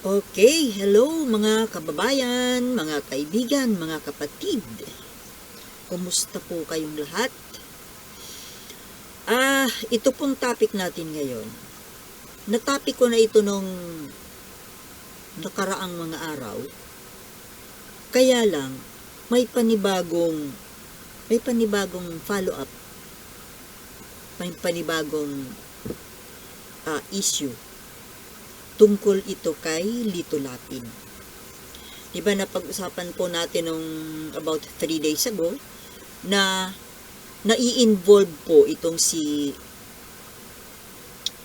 Okay, hello mga kababayan, mga kaibigan, mga kapatid. Kumusta po kayong lahat? Ito pong topic natin ngayon. Na-topic ko na ito nung nakaraang mga araw. Kaya lang, may panibagong follow-up, may panibagong issue. Tungkol ito kay Lito Lapid. Diba napag-usapan po natin nung about 3 days ago na nai-involve po itong si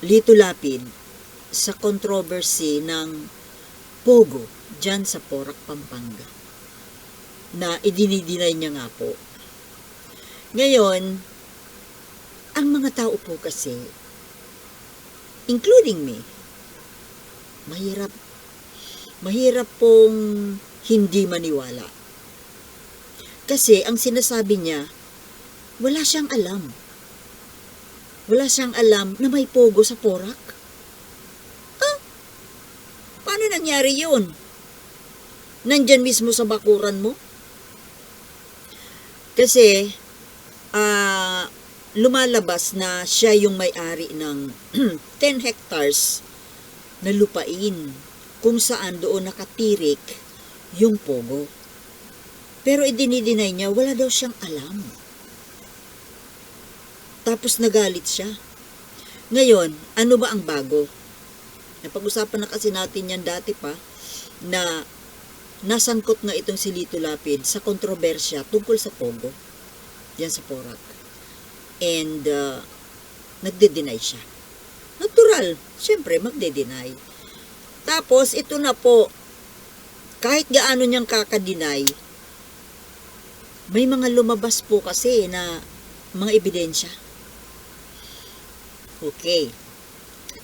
Lito Lapid sa controversy ng Pogo dyan sa Porac, Pampanga, na idinidinay niya nga po. Ngayon, ang mga tao po kasi, including me, mahirap pong hindi maniwala. Kasi ang sinasabi niya, wala siyang alam. Wala siyang alam na may pogo sa Porac. Paano nangyari yun? Nandyan mismo sa bakuran mo? Kasi, lumalabas na siya yung may-ari ng 10 hectares na lupain kung saan doon nakatirik yung pogo. Pero idinidinay niya, wala daw siyang alam. Tapos nagalit siya. Ngayon, ano ba ang bago? Napag-usapan na kasi natin yan dati pa, na nasangkot nga itong si Lito Lapid sa kontrobersya tungkol sa pogo, yan sa Porac. And nagde-deny siya. Natural, syempre magde-deny. Tapos ito na po, kahit gaano niyang kakadeny, may mga lumabas po kasi na mga ebidensya. Okay.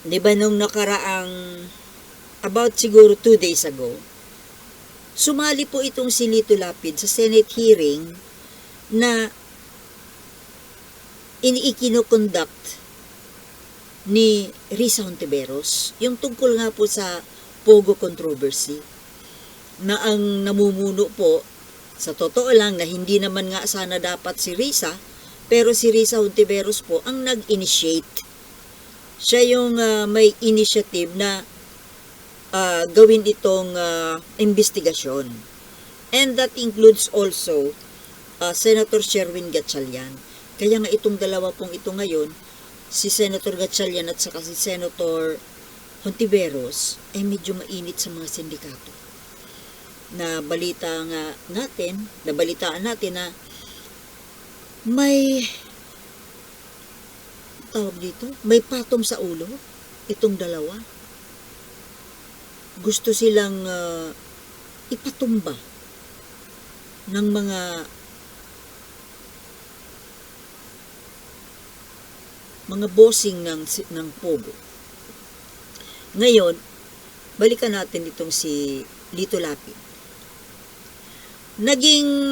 Di ba nung nakaraang, about siguro 2 days ago, sumali po itong si Lito Lapid sa Senate hearing na ikinoconduct ni Risa Hontiveros, yung tungkol nga po sa Pogo controversy, na ang namumuno po, sa totoo lang na hindi naman nga sana dapat si Risa, pero si Risa Hontiveros po ang nag-initiate. Siya yung may initiative na gawin itong investigasyon. And that includes also Senator Sherwin Gatchalian. Kaya nga itong dalawa pong ito ngayon, si Senator Gatchalian at saka si Senator Hontiveros, ay medyo mainit sa mga sindikato. Nabalitaan natin na may may patong sa ulo itong dalawa. Gusto silang ipatumba ng mga bossing ng Pogo. Ngayon, balikan natin itong si Lito Lapid. Naging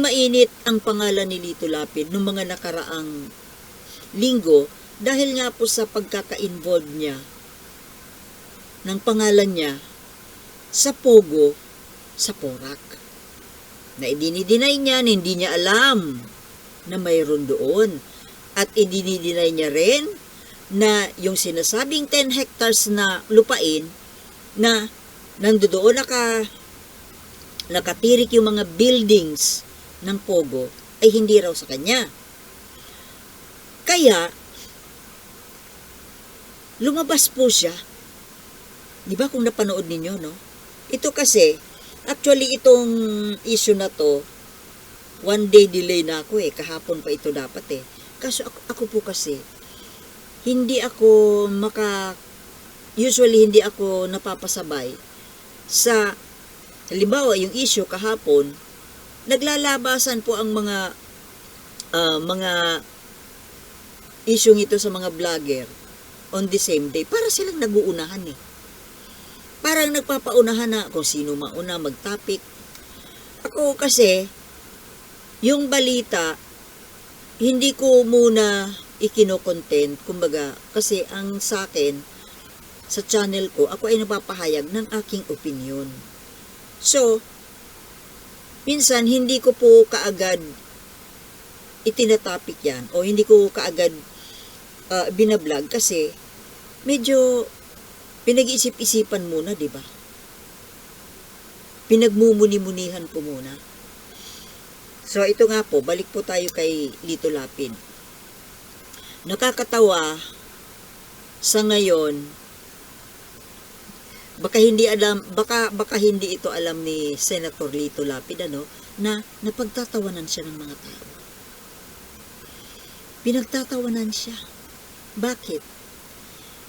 mainit ang pangalan ni Lito Lapid noong mga nakaraang linggo dahil nga po sa pagkaka-involve niya ng pangalan niya sa Pogo sa Porac. Na idinidinay niya, hindi niya alam na mayroon doon. At idinidinay niya rin na yung sinasabing 10 hectares na lupain na nandoon nakatirik yung mga buildings ng Pogo ay hindi raw sa kanya. Kaya, lumabas po siya. Di ba kung napanood ninyo, no? Ito kasi, actually itong issue na to, 1 day delay na ako kahapon pa ito dapat Kaso ako po kasi, usually hindi ako napapasabay sa, halimbawa yung issue kahapon, naglalabasan po ang mga issue ito sa mga vlogger on the same day. Para silang nag-uunahan Parang nagpapaunahan na kung sino mauna mag-topic. Ako kasi, yung balita, hindi ko muna ikino-content, kumbaga, kasi ang sa akin, sa channel ko, ako ay napapahayag ng aking opinion. So, minsan hindi ko po kaagad itinatapik yan o hindi ko kaagad binablog kasi medyo pinag-isip-isipan muna, di ba? Pinagmumuni-munihan po muna. So, ito nga po, balik po tayo kay Lito Lapid. Nakakatawa sa ngayon, baka hindi ito alam ni Senator Lito Lapid, na napagtatawanan siya ng mga tao. Pinagtatawanan siya. Bakit?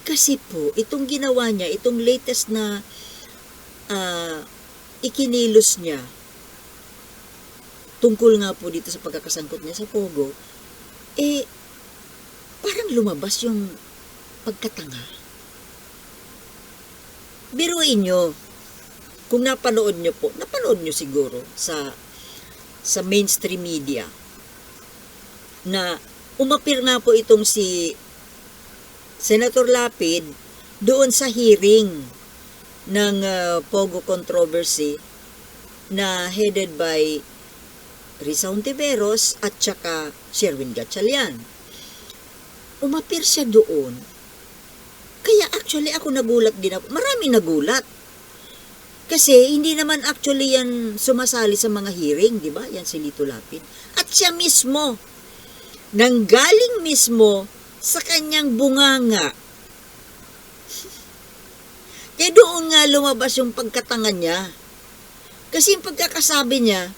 Kasi po, itong ginawa niya, itong latest na ikinilos niya, tungkol nga po dito sa pagkakasangkot niya sa Pogo, parang lumabas yung pagkatanga. Biruin nyo, kung napanood nyo siguro sa mainstream media, na umapir nga po itong si Senator Lapid doon sa hearing ng Pogo controversy na headed by Risa Hontiveros at saka Sherwin Gatchalian. Umapir siya doon. Kaya actually ako nagulat din ako. Maraming nagulat. Kasi hindi naman actually yan sumasali sa mga hearing, di ba? Yan si Lito Lapid. At siya mismo, nanggaling mismo sa kanyang bunganga. Kaya doon nga lumabas yung pagkatanga niya. Kasi yung pagkakasabi niya,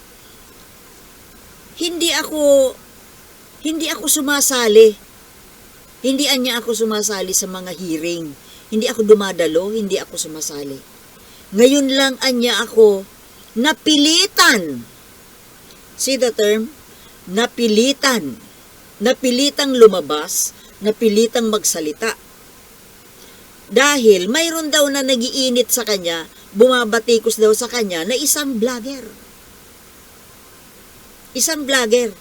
hindi ako sumasali. Hindi niya ako sumasali sa mga hearing. Hindi ako dumadalo, hindi ako sumasali. Ngayon lang anya ako napilitan. See the term? Napilitan. Napilitang lumabas, napilitang magsalita. Dahil mayroon daw na nagiinit sa kanya, bumabatikos daw sa kanya na isang vlogger. Isang vlogger.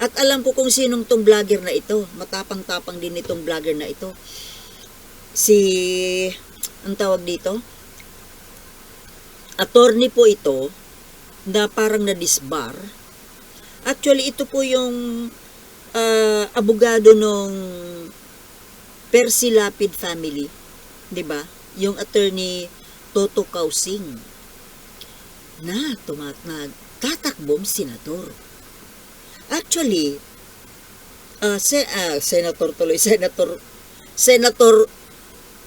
At alam ko kung sinong tong vlogger na ito. Matapang-tapang din itong vlogger na ito. Ang tawag dito? Attorney po ito, na parang na-disbar. Actually, ito po yung abogado nung Percy Lapid family. 'Di ba? Yung attorney Toto Kausing na tatakbong senador. Actually, Senator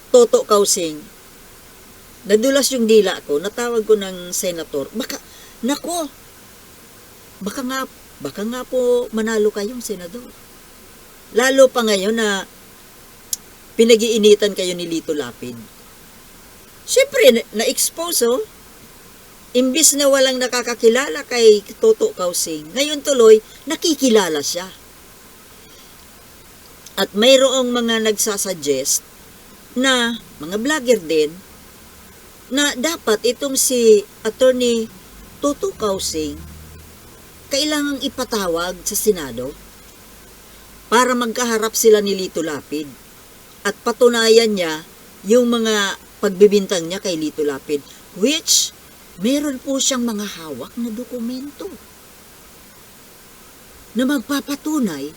Toto Kausing, nadulas yung dila ko, natawag ko ng senator, baka nga po manalo kayong senador. Lalo pa ngayon na pinag-iinitan kayo ni Lito Lapid. Siyempre, na-expose, imbis na walang nakakakilala kay Toto Kausing, ngayon tuloy, nakikilala siya. At mayroong mga nagsasuggest na, mga vlogger din, na dapat itong si Attorney Toto Kausing, kailangang ipatawag sa Senado para magkaharap sila ni Lito Lapid at patunayan niya yung mga pagbibintang niya kay Lito Lapid, which meron po siyang mga hawak na dokumento na magpapatunay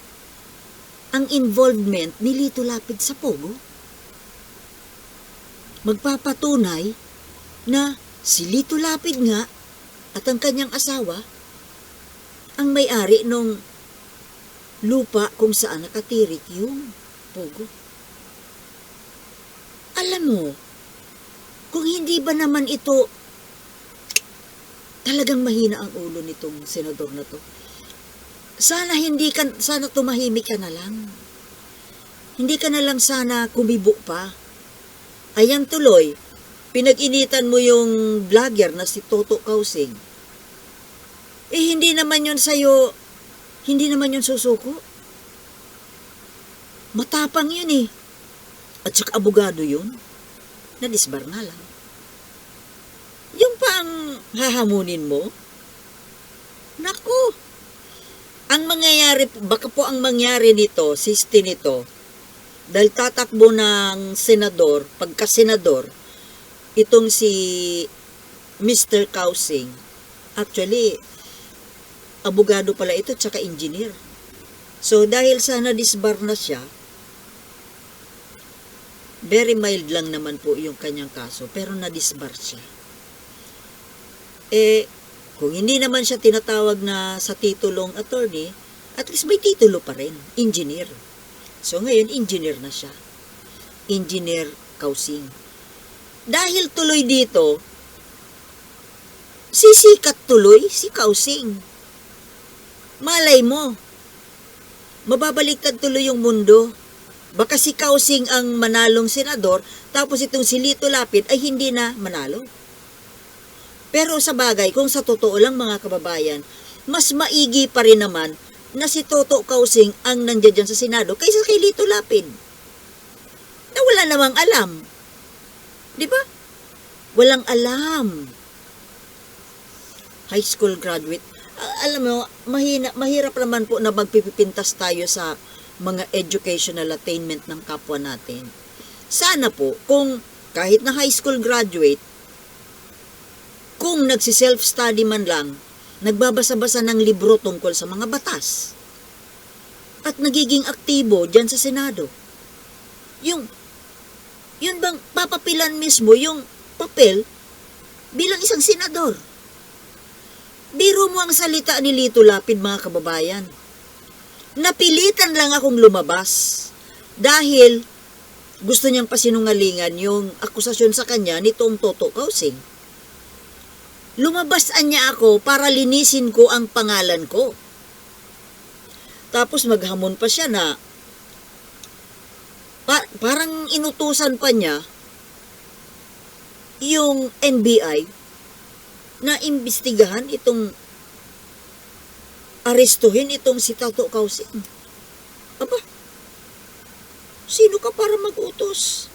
ang involvement ni Lito Lapid sa Pogo. Magpapatunay na si Lito Lapid nga at ang kanyang asawa ang may-ari nung lupa kung saan nakatirik yung Pogo. Alam mo, kung hindi ba naman ito talagang mahina ang ulo nitong senador na to. Sana tumahimik ka na lang. Hindi ka na lang sana kumibo pa. Ayan tuloy, pinag-initan mo yung vlogger na si Toto Kausing. Hindi naman yun sa'yo, hindi naman yun susuko. Matapang yun At saka abogado yun. Nadisbar nga lang. Yung pang hahamunin mo, naku, baka po ang mangyari nito, sisti nito, Dahil tatakbo ng senador, pagka-senador, itong si Mr. Kausing, actually, abogado pala ito, tsaka engineer. So, dahil sa na-disbar na siya, very mild lang naman po yung kanyang kaso, pero na-disbar siya. Kung hindi naman siya tinatawag na sa titulong attorney, at least may titulo pa rin, engineer. So, ngayon, engineer na siya. Engineer Kausing. Dahil tuloy dito, sisikat tuloy si Kausing. Malay mo, mababaliktad tuloy yung mundo. Baka si Kausing ang manalong senador, tapos itong si Lito Lapid ay hindi na manalo. Pero sa bagay, kung sa totoo lang mga kababayan, mas maigi pa rin naman na si Toto Kausing ang nandiyan dyan sa Senado kaysa kay Lito Lapid. Na wala namang alam. Di ba? Walang alam. High school graduate. Alam mo, mahirap naman po na magpipintas tayo sa mga educational attainment ng kapwa natin. Sana po, kung kahit na high school graduate, kung nagsi-self-study man lang, nagbabasa-basa ng libro tungkol sa mga batas, at nagiging aktibo dyan sa Senado, yun bang papapilan mismo yung papel bilang isang senador. Biro mo ang salita ni Lito Lapid, mga kababayan. Napilitan lang akong lumabas dahil gusto niyang pasinungalingan yung akusasyon sa kanya nitong Toto Kausing. Lumabasan niya ako para linisin ko ang pangalan ko. Tapos maghamon pa siya na parang inutusan pa niya yung NBI na imbestigahan itong arestuhin itong si Toto Kausing. Aba, sino ka para mag-utos?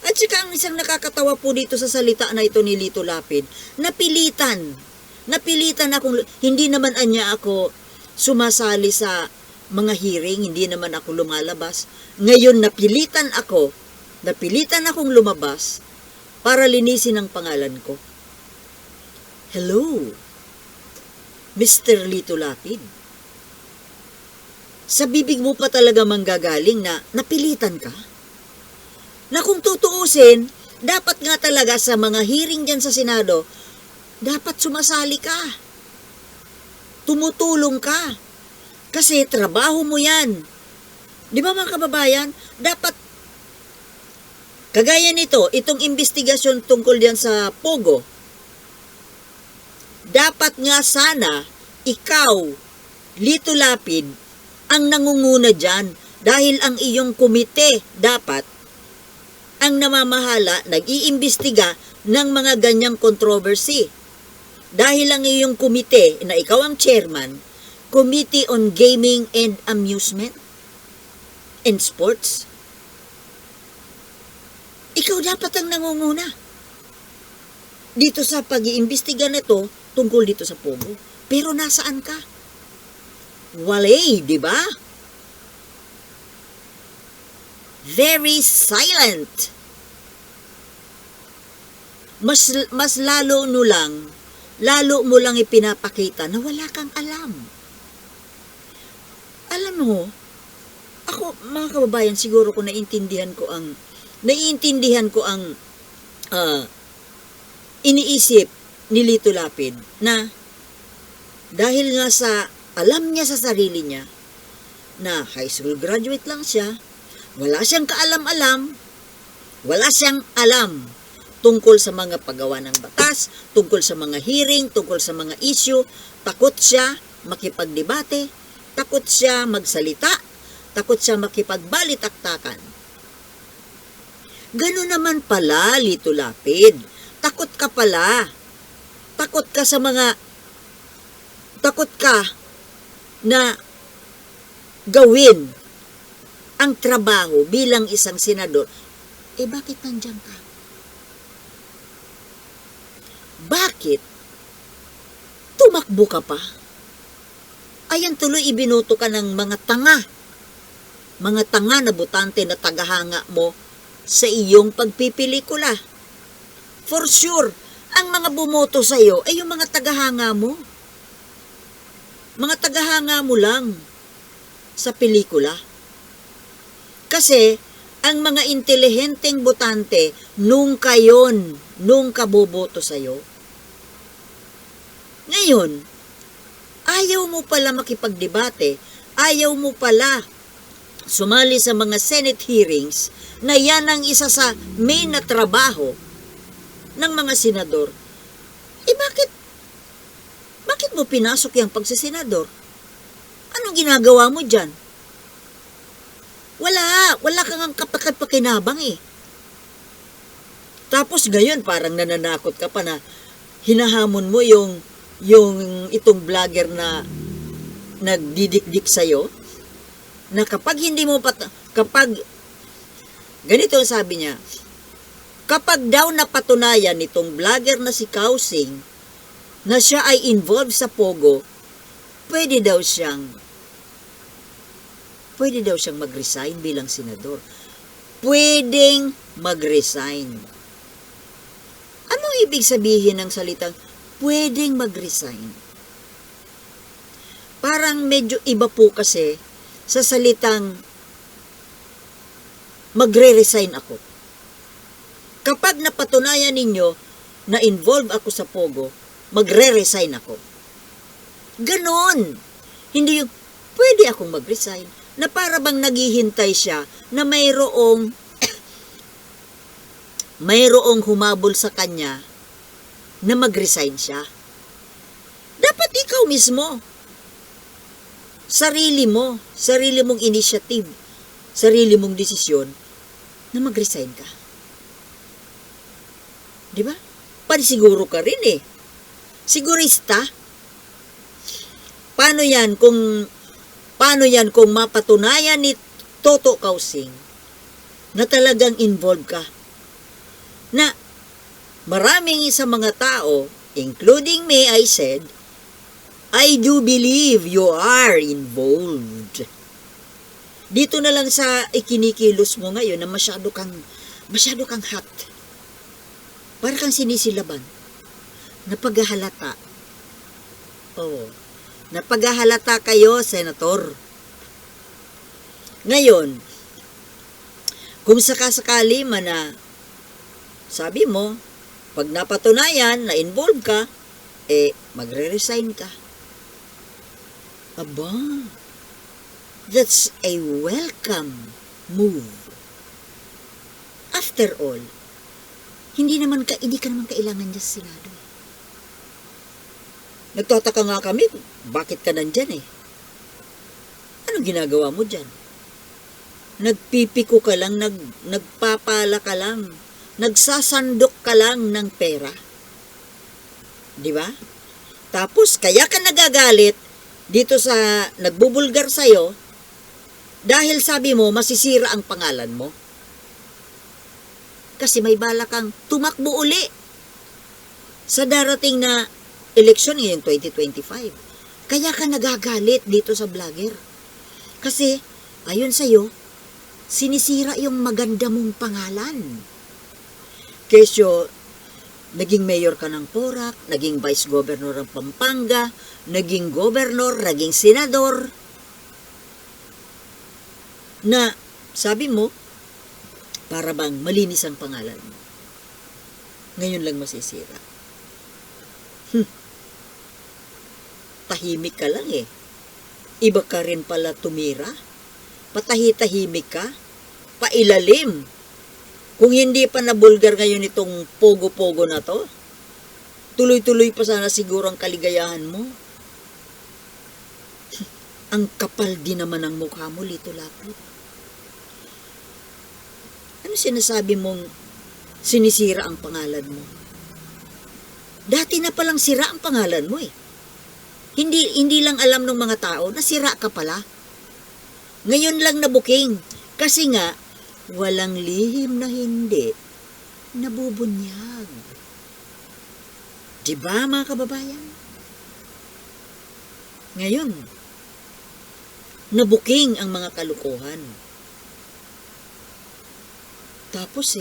At saka ang isang nakakatawa po dito sa salita na ito ni Lito Lapid, napilitan akong, hindi naman anya ako sumasali sa mga hearing, hindi naman ako lumalabas. Ngayon napilitan akong lumabas para linisin ang pangalan ko. Hello, Mr. Lito Lapid. Sa bibig mo pa talaga manggagaling na napilitan ka? Na kung tutuusin, dapat nga talaga sa mga hearing dyan sa Senado, dapat sumasali ka. Tumutulong ka. Kasi trabaho mo yan. Di ba mga kababayan? Dapat, kagaya nito, itong investigasyon tungkol dyan sa Pogo, dapat nga sana, ikaw, Lito Lapid, ang nangunguna dyan. Dahil ang iyong komite, dapat, ang namamahala, nag-iimbestiga ng mga ganyang controversy. Dahil ang iyong komite, na ikaw ang chairman, Committee on Gaming and Amusement and Sports, ikaw dapat ang nangunguna dito sa pag-iimbestiga nito tungkol dito sa Pogo. Pero nasaan ka? Wale, di ba? Very silent. Mas lalo mo lang ipinapakita na wala kang alam. Alam mo, ako, mga kababayan, siguro ko naiintindihan ko ang iniisip ni Lito Lapid na dahil nga sa alam niya sa sarili niya na high school graduate lang siya, wala siyang kaalam-alam, wala siyang alam tungkol sa mga paggawa ng batas, tungkol sa mga hearing, tungkol sa mga issue, takot siya makipagdebate, takot siya magsalita, takot siya makipagbalitaktakan. Gano'n naman pala, Lito Lapid. Takot ka pala. Takot ka na gawin ang trabaho bilang isang senador. Bakit nandiyan ka? Bakit tumakbo ka pa? Ayan tuloy ibinuto ka ng mga tanga. mga tanga na botante na tagahanga mo sa iyong pagpipelikula. For sure, ang mga bumoto sa iyo ay yung mga tagahanga mo. Mga tagahanga mo lang sa pelikula. Kasi, ang mga intelihenteng botante, nung kaboboto sa'yo. Ngayon, ayaw mo pala makipagdebate, ayaw mo pala sumali sa mga Senate hearings na yan ang isa sa main na trabaho ng mga senador. Bakit mo pinasok yung pagsisenador? Anong ginagawa mo dyan? Wala kang kapakipakinabang eh. Tapos ngayon parang nananakot ka pa na hinahamon mo yung itong vlogger na nagdidikdik sa'yo, na kapag ganito ang sabi niya, kapag daw napatunayan nitong vlogger na si Kausing na siya ay involved sa Pogo, pwede daw siyang mag-resign bilang senador. Pwedeng mag-resign. Anong ibig sabihin ng salitang pwedeng mag-resign? Parang medyo iba po kasi sa salitang magre-resign ako. Kapag napatunayan ninyo na involved ako sa Pogo, magre-resign ako. Ganon. Hindi yung pwede akong mag-resign, na para bang naghihintay siya na mayroong humabol sa kanya na mag-resign siya. Dapat ikaw mismo, sarili mong initiative, sarili mong desisyon na mag-resign ka. Di ba? Panisiguro ka rin eh. Sigurista. Paano yan kung mapatunayan ni Toto Kausing na talagang involved ka? Na maraming sa mga tao, including me, I said, I do believe you are involved. Dito na lang sa ikinikilos mo ngayon na masyado kang hot. Para kang sinisilaban. Napaghahalata. Oo. Napaghahalata kayo, Senator. Ngayon, kung sakasakali man na sabi mo, pag napatunayan na involved ka, magre-resign ka. Aba, that's a welcome move. After all, hindi ka naman kailangan dyan sa Senado. Nagtataka nga kami, bakit ka nandyan eh? Anong ginagawa mo dyan? Nagpipiko ka lang, nagpapala ka lang, nagsasandok ka lang ng pera. Di ba? Tapos, kaya ka nagagalit dito sa nagbubulgar sa'yo dahil sabi mo, masisira ang pangalan mo. Kasi may bala kang tumakbo uli sa darating na eleksyon ngayon 2025. Kaya ka nagagalit dito sa vlogger. Kasi, ayon sa'yo, sinisira yung maganda mong pangalan. Kesyo, naging mayor ka ng Porac, naging vice governor ng Pampanga, naging governor, naging senador, na sabi mo, para bang malinis ang pangalan mo. Ngayon lang masisira. Tahimik ka lang eh. Iba ka rin pala tumira. Patahi-tahimik ka. Pailalim. Kung hindi pa nabulgar ngayon itong pogo-pogo na to, tuloy-tuloy pa sana siguro ang kaligayahan mo. Ang kapal din naman ang mukha mo, Lito Lapid. Ano sinasabi mong sinisira ang pangalan mo? Dati na palang sira ang pangalan mo eh. Hindi lang alam ng mga tao na sira ka pala. Ngayon lang nabuking. Kasi nga, walang lihim na hindi nabubunyag. Diba mga kababayan? Ngayon, nabuking ang mga kalukuhan. Tapos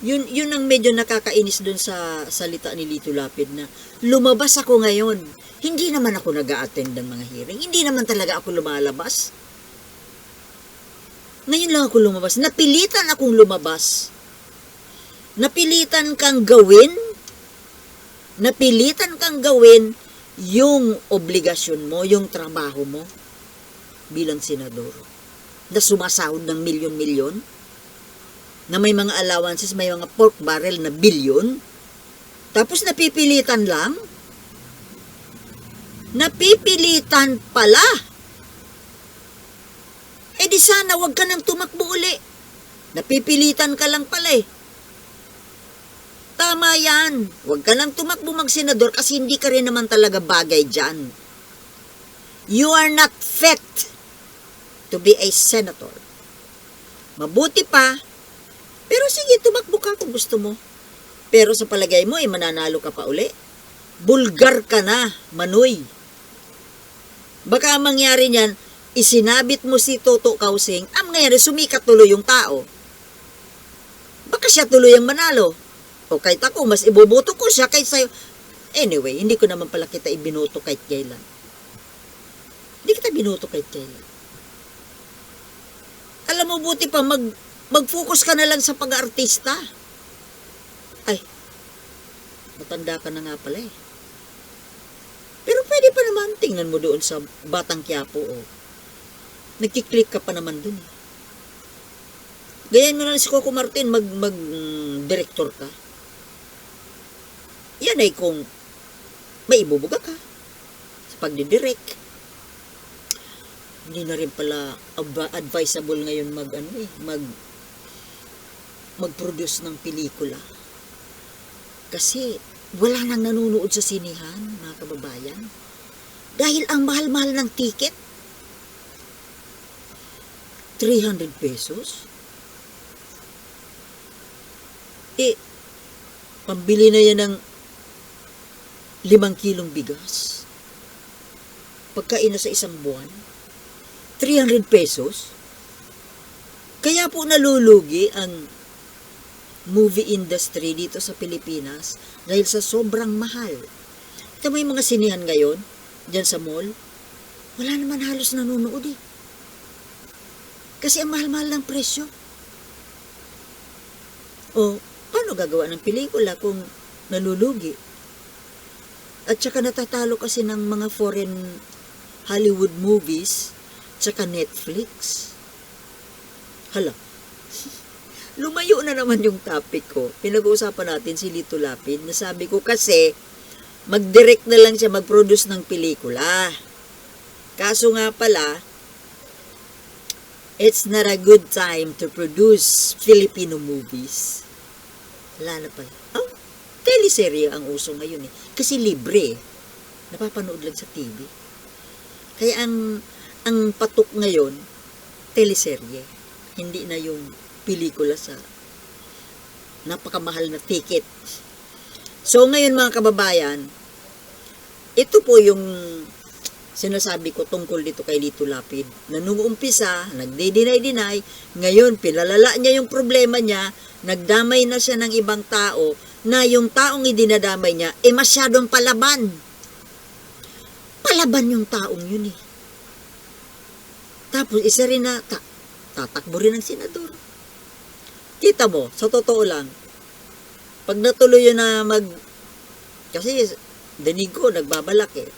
yun ang medyo nakakainis dun sa salita ni Lito Lapid na lumabas ako ngayon. Hindi naman ako nag-a-attend ng mga hearing. Hindi naman talaga ako lumalabas. Ngayon lang ako lumabas. Napilitan akong lumabas. Napilitan kang gawin yung obligasyon mo, yung trabaho mo bilang senador na sumasahod ng milyon-milyon, na may mga allowances, may mga pork barrel na bilyon, tapos napipilitan lang? Napipilitan pala! Eh di sana wag ka nang tumakbo uli. Napipilitan ka lang pala eh. Tama yan. Wag ka nang tumakbo magsenador kasi hindi ka rin naman talaga bagay dyan. You are not fit to be a senator. Mabuti pa, pero sige, tumakbo ka kung gusto mo. Pero sa palagay mo, mananalo ka pa uli. Bulgar ka na, Manoy. Baka mangyari niyan, isinabit mo si Toto Kausing, ngayon sumikat tuloy yung tao. Baka siya tuloy ang manalo. O kahit ako, mas iboboto ko siya kahit sa'yo. Anyway, hindi ko naman pala kita ibinoto kahit kailan. Hindi kita binoto kahit kailan. Alam mo, buti pa, mag-focus ka na lang sa pag-artista. Ay, matanda ka na nga pala eh. Pero pwede pa naman, tingnan mo doon sa Batang Quiapo, oh. Nagkiklik ka pa naman doon eh. Gayahin mo na si Coco Martin, mag-director ka. Yan ay kung may ibubuga ka sa pagdidirect. Hindi na rin pala advisable ngayon mag-produce ng pelikula. Kasi wala nang nanonood sa sinihan, mga kababayan. Dahil ang mahal-mahal ng ticket. 300 pesos. Pambili na yan ng 5 kilong bigas. Pagkain na sa isang buwan. 300 pesos. Kaya po nalulugi ang movie industry dito sa Pilipinas dahil sa sobrang mahal. Ito may mga sinihan ngayon, dyan sa mall, wala naman halos nanonood eh. Kasi ang mahal-mahal ng presyo. O, paano gagawa ng pelikula kung nalulugi? At saka natatalo kasi ng mga foreign Hollywood movies, tsaka Netflix. Hala, lumayo na naman yung topic ko. Pinag-uusapan natin si Lito Lapid na sabi ko kasi mag-direct na lang siya mag-produce ng pelikula. Kaso nga pala, it's not a good time to produce Filipino movies. Wala na pala. Teleserye ang uso ngayon eh. Kasi libre eh. Napapanood lang sa TV. Kaya ang patok ngayon, teleserye. Hindi na yung pelikula sa napakamahal na ticket. So ngayon mga kababayan, ito po yung sinasabi ko tungkol dito kay Lito Lapid, na nung umpisa, nagde-deny, ngayon pinalala niya yung problema niya, nagdamay na siya ng ibang tao, na yung taong idinadamay niya, masyadong palaban. Palaban yung taong yun eh. Tapos isa rin na, tatakbo rin ng senador. Kita mo, sa totoo lang, pag natuloy yun na kasi dinig ko, nagbabalak eh,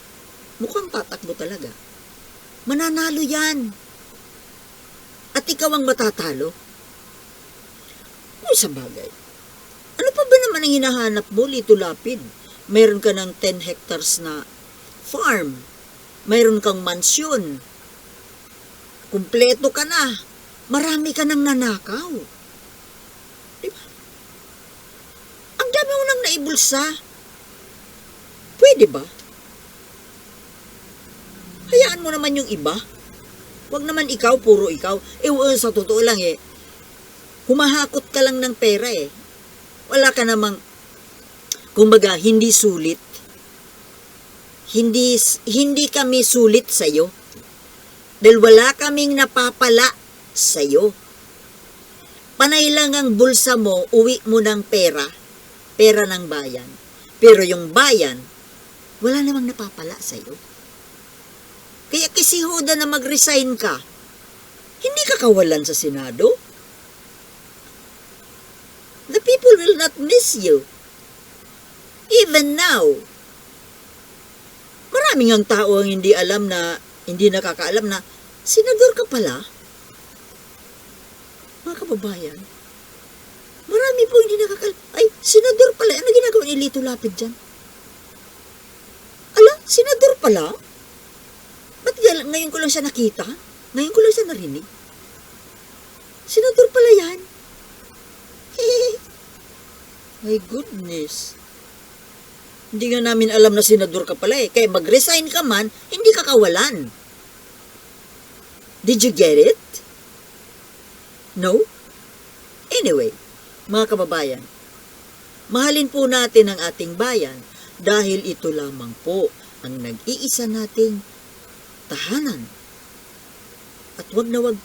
mukhang tatakbo talaga. Mananalo yan. At ikaw ang matatalo. Kung sa bagay. Ano pa ba naman ang hinahanap mo, Lito Lapid? Mayroon ka ng 10 hectares na farm. Mayroon kang mansyon. Kumpleto ka na. Marami ka nang nanakaw. Diba? Ang dami mo nang naibulsa. Pwede ba? Hayaan mo naman yung iba. Huwag naman ikaw, puro ikaw. Sa totoo lang humahakot ka lang ng pera eh. Wala ka namang, kumbaga, hindi sulit. Hindi kami sulit sa'yo. Dahil wala kaming napapala sa'yo. panay lang ang bulsa mo, uwi mo ng pera. Pera ng bayan. Pero yung bayan, wala namang napapala sa'yo. Kaya kisihuda na mag-resign ka, hindi ka kawalan sa Senado. The people will not miss you. Even now, maraming ang tao ang hindi nakakaalam na senador ka pala. Mga kababayan, marami po hindi nakakaalam. Ay, senador pala. Ano ginagawa ni Lito Lapid dyan? Ala, senador pala? Ba't ngayon ko lang siya nakita? Ngayon ko lang siya narinig? Senador pala yan. My goodness. Hindi nga namin alam na senador ka pala eh. Kaya mag-resign ka man, hindi ka kawalan. Did you get it? No? Anyway, mga kababayan, mahalin po natin ang ating bayan dahil ito lamang po ang nag-iisa nating tahanan. At wag na wag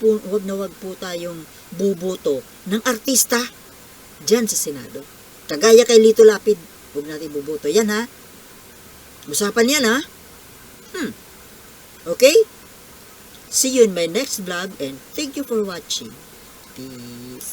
po tayong bubuto ng artista dyan sa Senado. Kagaya kay Lito Lapid, huwag natin bubuto. Yan ha. Usapan yan ha. Okay? See you in my next vlog and thank you for watching. Peace.